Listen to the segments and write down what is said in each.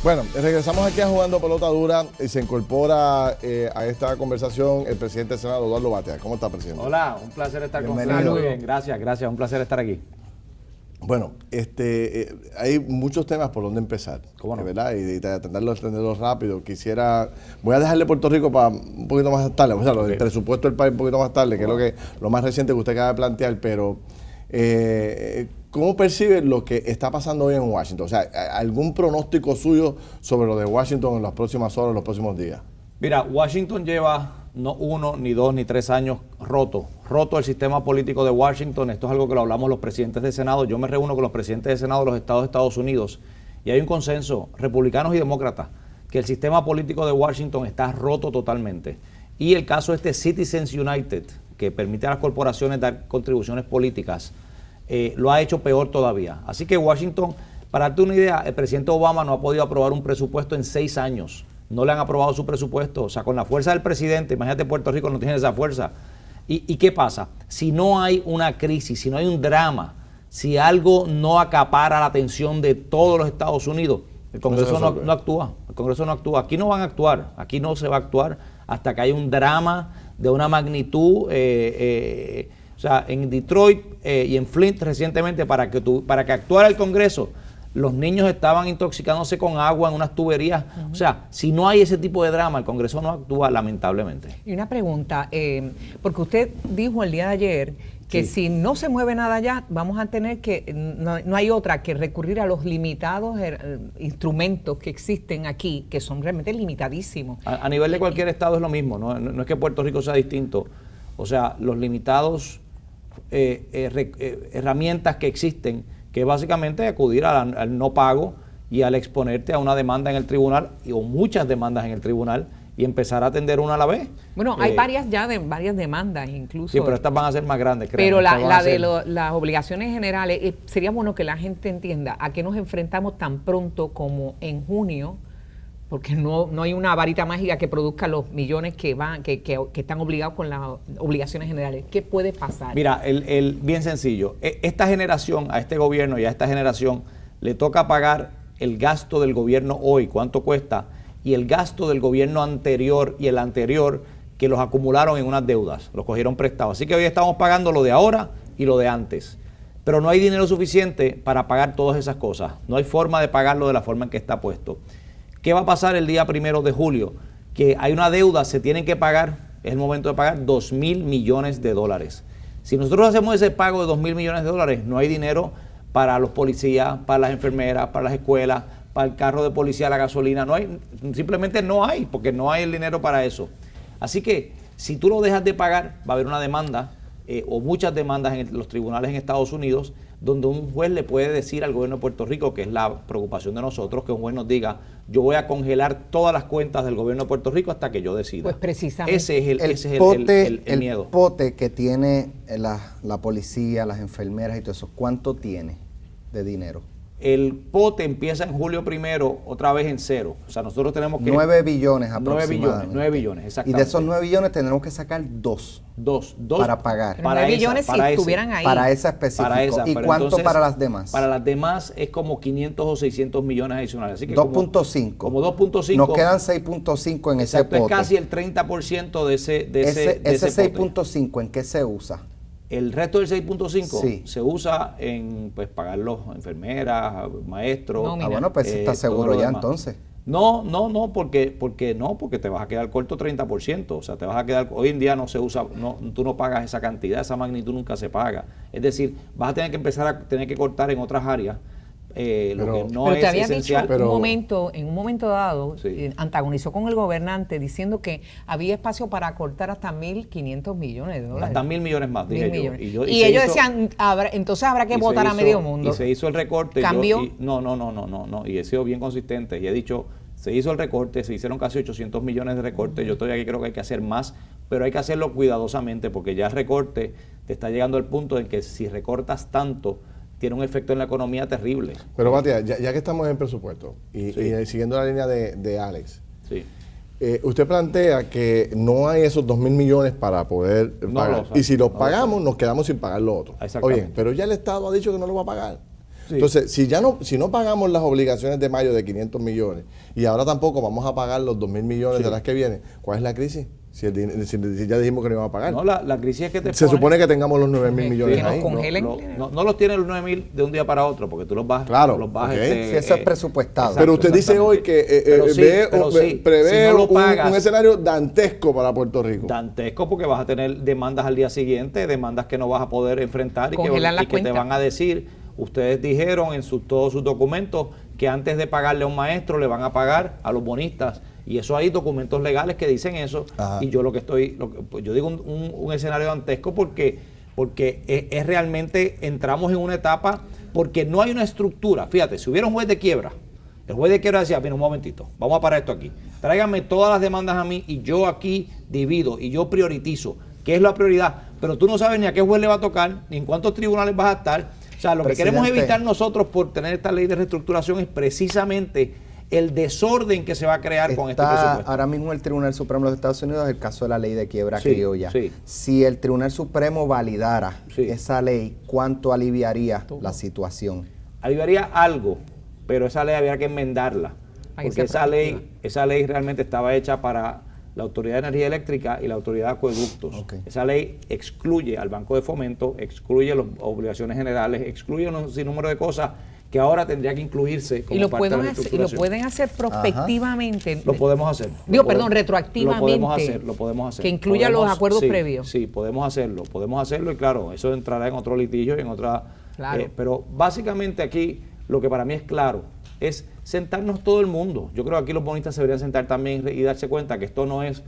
Bueno, regresamos aquí a Jugando Pelota Dura y se incorpora a esta conversación el presidente del Senado, Eduardo Batea. ¿Cómo está, presidente? Hola, un placer estar con ustedes. Muy bien, gracias, un placer estar aquí. Bueno, hay muchos temas por donde empezar, ¿Cómo no? ¿verdad? Y atenderlos rápido. Voy a dejarle Puerto Rico para un poquito más tarde, o sea, el presupuesto del país un poquito más tarde, que es lo más reciente que usted acaba de plantear, pero ¿cómo percibe lo que está pasando hoy en Washington? O sea, ¿algún pronóstico suyo sobre lo de Washington en las próximas horas, en los próximos días? Mira, Washington lleva no 1, ni 2, ni 3 años roto el sistema político de Washington. Esto es algo que lo hablamos los presidentes de Senado. Yo me reúno con los presidentes de Senado de los estados de Estados Unidos y hay un consenso, republicanos y demócratas, que el sistema político de Washington está roto totalmente. Y el caso Citizens United, que permite a las corporaciones dar contribuciones políticas, lo ha hecho peor todavía. Así que Washington, para darte una idea, el presidente Obama no ha podido aprobar un presupuesto en 6 años. No le han aprobado su presupuesto. O sea, con la fuerza del presidente, imagínate, Puerto Rico no tiene esa fuerza. ¿Y qué pasa? Si no hay una crisis, si no hay un drama, si algo no acapara la atención de todos los Estados Unidos, el Congreso no actúa. El Congreso no actúa. Aquí no van a actuar. Aquí no se va a actuar hasta que haya un drama de una magnitud. O sea, en Detroit y en Flint recientemente, para que actuara el Congreso, los niños estaban intoxicándose con agua en unas tuberías. O sea, si no hay ese tipo de drama, el Congreso no actúa, lamentablemente. Y una pregunta, porque usted dijo el día de ayer que si no se mueve nada ya, vamos a tener que, no hay otra que recurrir a los limitados instrumentos que existen aquí, que son realmente limitadísimos. A nivel de cualquier estado es lo mismo, no es que Puerto Rico sea distinto. O sea, los limitados herramientas que existen, que básicamente acudir al no pago y al exponerte a una demanda en el tribunal o muchas demandas en el tribunal y empezar a atender una a la vez. Bueno, hay varias demandas incluso. Sí, pero estas van a ser más grandes, créanme. Pero las obligaciones generales, sería bueno que la gente entienda a qué nos enfrentamos tan pronto como en junio, porque no hay una varita mágica que produzca los millones que están obligados con las obligaciones generales. ¿Qué puede pasar? Mira, bien sencillo. Esta generación, a este gobierno y a esta generación, le toca pagar el gasto del gobierno hoy, cuánto cuesta, y el gasto del gobierno anterior y el anterior, que los acumularon en unas deudas, los cogieron prestados. Así que hoy estamos pagando lo de ahora y lo de antes. Pero no hay dinero suficiente para pagar todas esas cosas. No hay forma de pagarlo de la forma en que está puesto. ¿Qué va a pasar el día 1 de julio? Que hay una deuda, se tienen que pagar, es el momento de pagar $2,000 millones. Si nosotros hacemos ese pago de $2,000 millones, no hay dinero para los policías, para las enfermeras, para las escuelas, para el carro de policía, la gasolina. Simplemente no hay, porque no hay el dinero para eso. Así que si tú lo dejas de pagar, va a haber una demanda o muchas demandas en los tribunales en Estados Unidos, donde un juez le puede decir al gobierno de Puerto Rico, que es la preocupación de nosotros, que un juez nos diga, yo voy a congelar todas las cuentas del gobierno de Puerto Rico hasta que yo decida. Pues precisamente. Ese es el miedo. El pote que tiene la policía, las enfermeras y todo eso, ¿cuánto tiene de dinero? El pote empieza en julio 1 otra vez en 0. O sea, nosotros tenemos que... 9 billones aproximadamente. 9 billones, exactamente. Y de esos 9 billones tenemos que sacar 2 para pagar. Pero 9 billones si estuvieran ahí. Para esa específica. ¿Y cuánto entonces, para las demás? Para las demás es como 500 o 600 millones adicionales. Así que 2.5. Como 2.5. Nos quedan 6.5 en ese pote. Es casi el 30% de ese ese 6.5, ¿en qué se usa? El resto del 6.5 sí. se usa en pagar los enfermeras, maestros. Bueno, pues está seguro ya entonces. No, porque te vas a quedar corto 30%. O sea, te vas a quedar, hoy en día no se usa, tú no pagas esa cantidad, esa magnitud nunca se paga. Es decir, vas a tener que empezar a que cortar en otras áreas. Lo que no pero es te había esencial. dicho en un momento dado, antagonizó con el gobernante diciendo que había espacio para cortar hasta $1,500 millones. Hasta $1,000 millones más, dije yo. Y ellos decían, entonces habrá que votar a medio mundo. Y se hizo el recorte. ¿Cambió? No, y he sido bien consistente y he dicho, se hizo el recorte, se hicieron casi 800 millones de recortes. Yo todavía creo que hay que hacer más, pero hay que hacerlo cuidadosamente porque ya el recorte te está llegando al punto en que si recortas tanto, tiene un efecto en la economía terrible. Pero Batea, ya que estamos en presupuesto y siguiendo la línea de Alex, usted plantea que no hay esos 2,000 millones para poder pagar. Y si los pagamos, nos quedamos sin pagar lo otro. Oye, pero ya el Estado ha dicho que no lo va a pagar. Sí. Entonces, si no pagamos las obligaciones de mayo de 500 millones y ahora tampoco vamos a pagar los 2.000 millones de las que vienen, ¿cuál es la crisis? Si ya dijimos que no íbamos a pagar. No, la crisis es que se supone que tengamos los 9.000 millones ahí. No los tienen los 9.000 de un día para otro, porque tú los vas... Claro, sí, eso es presupuestado. Exacto, pero usted dice hoy que prevé un escenario dantesco para Puerto Rico. Dantesco porque vas a tener demandas al día siguiente, demandas que no vas a poder enfrentar y que te van a decir, ustedes dijeron en todos sus documentos que antes de pagarle a un maestro le van a pagar a los bonistas. Y eso hay documentos legales que dicen eso. Ajá. Y yo yo digo un escenario dantesco porque es realmente, entramos en una etapa, porque no hay una estructura. Fíjate, si hubiera un juez de quiebra, el juez de quiebra decía, mira, un momentito, vamos a parar esto aquí. Tráiganme todas las demandas a mí y yo aquí divido y yo priorizo. ¿Qué es la prioridad? Pero tú no sabes ni a qué juez le va a tocar, ni en cuántos tribunales vas a estar. O sea, lo que queremos evitar nosotros por tener esta ley de reestructuración es precisamente el desorden que se va a crear con este presupuesto. Ahora mismo el Tribunal Supremo de los Estados Unidos, el caso de la ley de quiebra criolla. Sí. Si el Tribunal Supremo validara esa ley, ¿cuánto aliviaría la situación? Aliviaría algo, pero esa ley habría que enmendarla. Porque esa ley realmente estaba hecha para la Autoridad de Energía Eléctrica y la Autoridad de Acueductos. Okay. Esa ley excluye al Banco de Fomento, excluye las obligaciones generales, excluye un sinnúmero de cosas que ahora tendría que incluirse como parte de la reestructuración. Y lo pueden hacer prospectivamente. Ajá. Lo podemos hacer. Retroactivamente. Lo podemos hacer. Que incluya los acuerdos previos. Sí, podemos hacerlo y claro, eso entrará en otro litigio y en otra... Claro. Pero básicamente aquí lo que para mí es claro es sentarnos todo el mundo. Yo creo que aquí los bonistas se deberían sentar también y darse cuenta que esto no es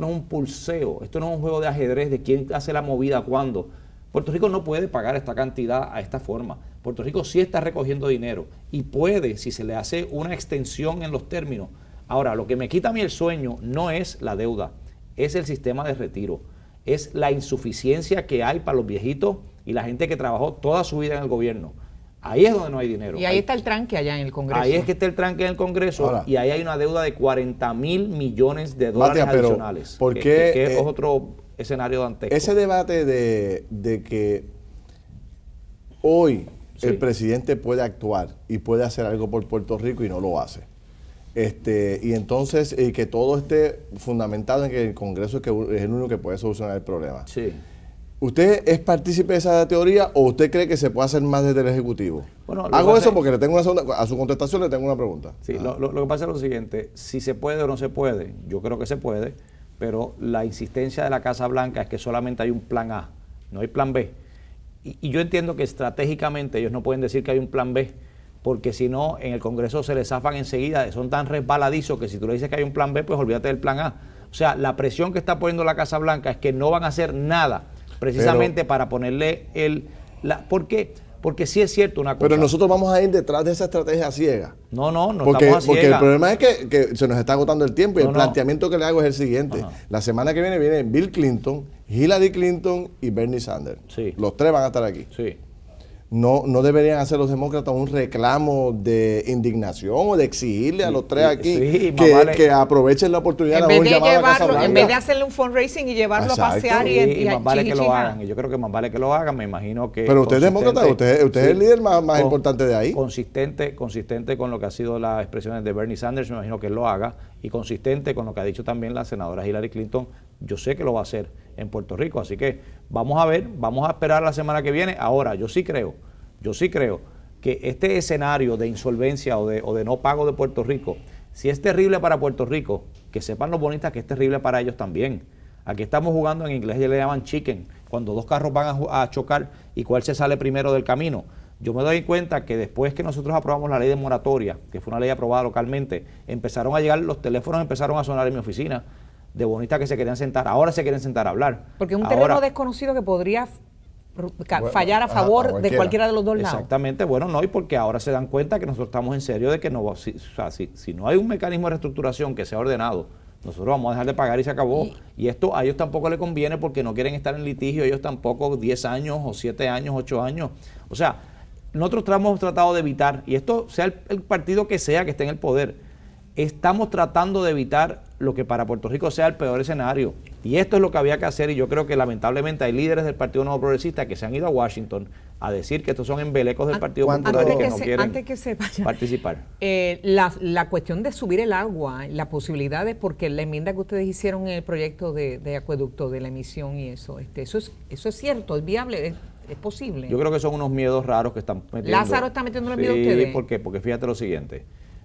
un pulseo, esto no es un juego de ajedrez de quién hace la movida cuándo. Puerto Rico no puede pagar esta cantidad a esta forma. Puerto Rico sí está recogiendo dinero y puede, si se le hace una extensión en los términos. Ahora, lo que me quita a mí el sueño no es la deuda, es el sistema de retiro, es la insuficiencia que hay para los viejitos y la gente que trabajó toda su vida en el gobierno. Ahí es donde no hay dinero. Y ahí está el tranque allá en el Congreso. Ahí es que está el tranque en el Congreso. Ahora, y ahí hay una deuda de 40.000 millones de dólares adicionales. ¿Por qué? Que es otro escenario dantesco. Ese debate de que hoy el presidente puede actuar y puede hacer algo por Puerto Rico y no lo hace. Y entonces que todo esté fundamentado en que el Congreso es el único que puede solucionar el problema. Sí. ¿Usted es partícipe de esa teoría o usted cree que se puede hacer más desde el Ejecutivo? Bueno, hago eso porque le tengo a su contestación le tengo una pregunta. Sí, lo que pasa es lo siguiente, si se puede o no se puede, yo creo que se puede, pero la insistencia de la Casa Blanca es que solamente hay un plan A, no hay plan B. Y yo entiendo que estratégicamente ellos no pueden decir que hay un plan B, porque si no, en el Congreso se les zafan enseguida, son tan resbaladizos que si tú le dices que hay un plan B, pues olvídate del plan A. O sea, la presión que está poniendo la Casa Blanca es que no van a hacer nada, precisamente para ponerle ¿por qué? Porque sí es cierto una cosa. Pero nosotros vamos a ir detrás de esa estrategia ciega. No estamos a ciega. Porque el problema es que se nos está agotando el tiempo y el planteamiento que le hago es el siguiente. Ajá. La semana que viene Bill Clinton, Hillary Clinton y Bernie Sanders. Sí. Los tres van a estar aquí. Sí. No deberían hacer los demócratas un reclamo de indignación o de exigirle a los tres aquí que aprovechen la oportunidad de un llamado a Casa Blanca. En vez de hacerle un fundraising y llevarlo a pasear y más vale que lo hagan. Y yo creo que más vale que lo hagan, me imagino que... Pero usted es demócrata, usted es el líder más importante de ahí. Consistente con lo que ha sido las expresiones de Bernie Sanders, me imagino que él lo haga, y consistente con lo que ha dicho también la senadora Hillary Clinton, yo sé que lo va a hacer en Puerto Rico, así que vamos a ver, vamos a esperar la semana que viene. Ahora, yo sí creo que este escenario de insolvencia o de no pago de Puerto Rico, si es terrible para Puerto Rico, que sepan los bonistas que es terrible para ellos también. Aquí estamos jugando, en inglés le llaman chicken, cuando dos carros van a chocar y cuál se sale primero del camino. Yo me doy cuenta que después que nosotros aprobamos la ley de moratoria, que fue una ley aprobada localmente, empezaron a llegar, los teléfonos empezaron a sonar en mi oficina, de bonistas que se querían sentar, ahora se quieren sentar a hablar. Porque es un terreno desconocido que podría fallar a favor de cualquiera de los dos lados. Exactamente, y porque ahora se dan cuenta que nosotros estamos en serio de que si no hay un mecanismo de reestructuración que sea ordenado, nosotros vamos a dejar de pagar y se acabó. Y esto a ellos tampoco les conviene porque no quieren estar en litigio, ellos tampoco 10 años o 7 años, 8 años. O sea, nosotros hemos tratado de evitar, y esto sea el partido que sea que esté en el poder, estamos tratando de evitar lo que para Puerto Rico sea el peor escenario. Y esto es lo que había que hacer, y yo creo que lamentablemente hay líderes del Partido Nuevo Progresista que se han ido a Washington a decir que estos son embelecos del Partido Popular y que no quieren participar. La cuestión de subir el agua, las posibilidades, porque la enmienda que ustedes hicieron en el proyecto de acueducto, de la emisión y eso es cierto, es viable, es posible. Yo creo que son unos miedos raros que están metiendo. Lázaro está metiendo los miedos a ustedes. ¿Por qué? Porque fíjate lo siguiente.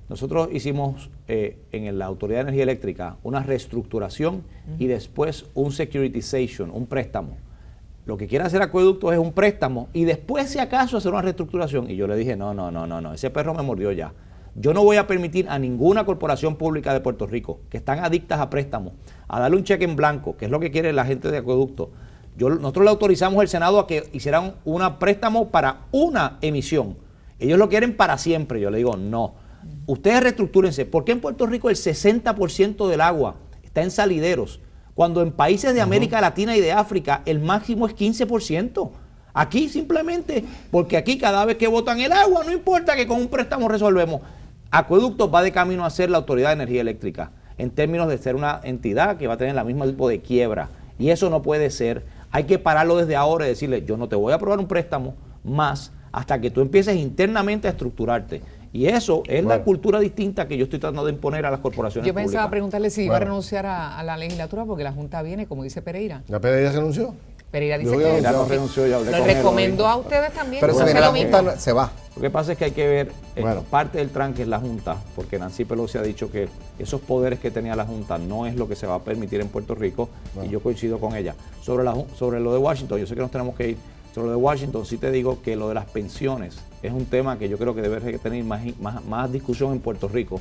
Nosotros hicimos en la Autoridad de Energía Eléctrica una reestructuración y después un securitization, un préstamo. Lo que quiere hacer Acueducto es un préstamo y después, si acaso, hacer una reestructuración. Y yo le dije, no, ese perro me mordió ya. Yo no voy a permitir a ninguna corporación pública de Puerto Rico que están adictas a préstamos, a darle un cheque en blanco, que es lo que quiere la gente de Acueducto. Nosotros le autorizamos al Senado a que hicieran un préstamo para una emisión. Ellos lo quieren para siempre. Yo le digo, no. Ustedes reestructúrense. ¿Por qué en Puerto Rico el 60% del agua está en salideros? Cuando en países de América Latina y de África el máximo es 15%. Aquí simplemente, porque aquí cada vez que botan el agua, no importa que con un préstamo resolvemos. Acueducto va de camino a ser la Autoridad de Energía Eléctrica, en términos de ser una entidad que va a tener la misma tipo de quiebra. Y eso no puede ser. Hay que pararlo desde ahora y decirle, yo no te voy a aprobar un préstamo más hasta que tú empieces internamente a estructurarte. Y eso es la cultura distinta que yo estoy tratando de imponer a las corporaciones públicas. Yo pensaba preguntarle si iba a renunciar a la legislatura porque la Junta viene, como dice Pereira. ¿La Pereira renunció? Pereira dice que ya no renunció, ya hablé con él. Lo recomendó a ustedes también. Pero si la Junta se va. Lo que pasa es que hay que ver, parte del tranque es la Junta, porque Nancy Pelosi ha dicho que esos poderes que tenía la Junta no es lo que se va a permitir en Puerto Rico, y yo coincido con ella. Sobre lo de Washington, yo sé que nos tenemos que ir. Sobre lo de Washington, sí te digo que lo de las pensiones es un tema que yo creo que debe tener más discusión en Puerto Rico,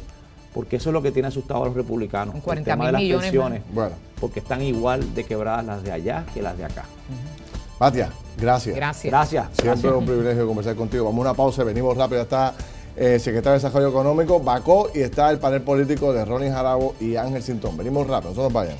porque eso es lo que tiene asustado a los republicanos. 40 el tema mil de las millones pensiones, porque están igual de quebradas las de allá que las de acá. Patia, gracias. Gracias. Siempre es un privilegio conversar contigo. Vamos a una pausa, venimos rápido. Está el secretario de Desarrollo Económico, Bacó, y está el panel político de Ronnie Jarabo y Ángel Sintón. Venimos rápido, no se nos vayan.